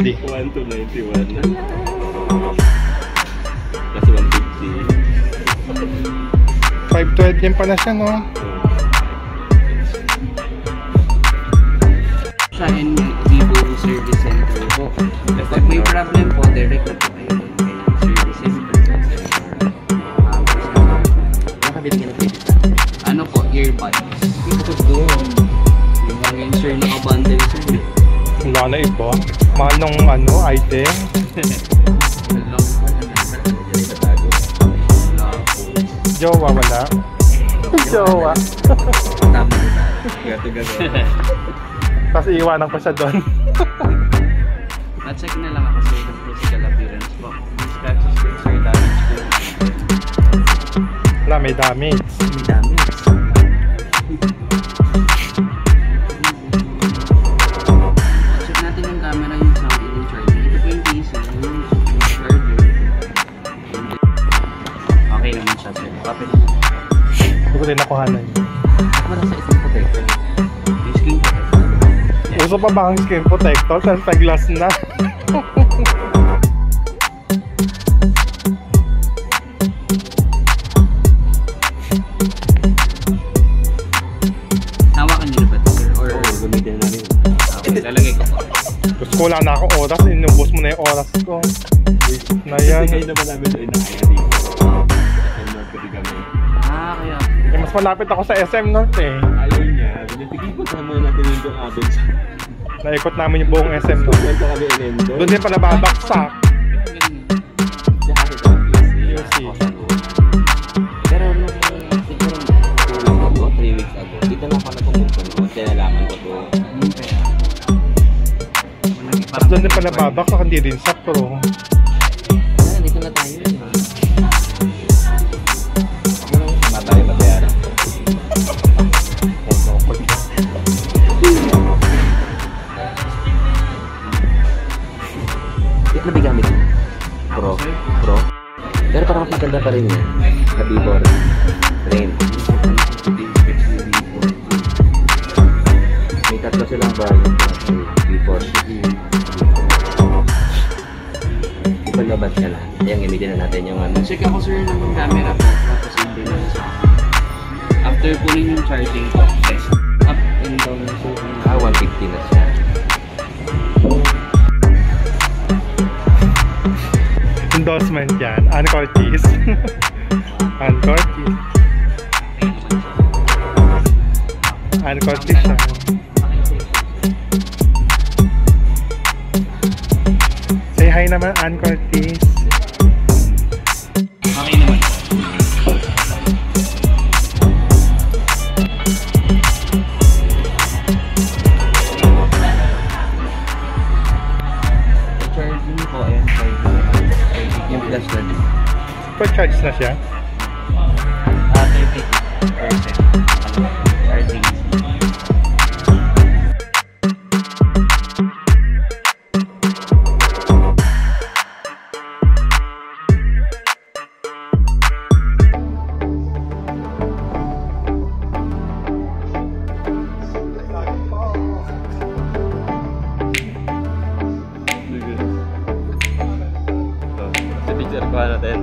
USD. 1,291. Plus 150. 512 din pala siya, no? Sa Vivo Service Center po. Pag may problem po, direct na po kayo kay Service Center. Nakabili ka na pwede. Ano po, earbuds. Ito doon. Yung mga yun sir, naka-bundle sir. Wala na iba. Mahal nung item. Jowa wala. Jowa. Tama na tayo. Gato-gato. Tapos iiwanan ko siya doon. Na-check na lang ako sir ng physical appearance po. Scratches ko sir, damage ko. Wala, may damage. May damage. Check natin yung camera, yung sound, yung charger. Ito po yung case, yung charger. Okay naman siya sir. Kapit naman. Hindi ko din nakuhanan yun. Wala sa isang protector. Yung screen protector. Uso pa ba ang screen protector? Santa glass na. Hawakan niyo na ba ito sir? Or Gamitin na rin. okay, lalagay ko po. Tapos wala na akong oras. Inubos mo na yung oras ko. Na yan. Kasi kayo naman namin doon nakaya dito. SM North kasi kami. Kaya Eh, mas malapit ako sa SM North eh. Ayaw niya. Tigipot na muna natin yung doon abot. Naikot namin yung buong SM North. Kwento kami inendo. Doon din pala babaksak. Lahat ito ang QC. Pero nung siguro 2 weeks ago, dito lang pala pumunta ko. Nalaman ko to. Tapos doon din pala babaksak. Hindi din sa pro. Dito na tayo. Matay ba tayo? Ito na bigamit mo? Pro? Pero parang maganda pa rin yan. Kabibor. Rain. May tatlo silang variant. Before. Ipalabas ka lang. Ayan, gamitin na natin yung ano. check ako sir ng camera po. Tapos hindi lang sa after punin yung charging po. Test. Up and down na sir. 150 na siya. Endorsement yan. Anchor keys. Anchor keys. Anchor keys siya. Say hi naman, Anchor keys. Okay naman. Charging po and yung plus na din. Full charge na siya. 32% charging. Sa picture ko natin.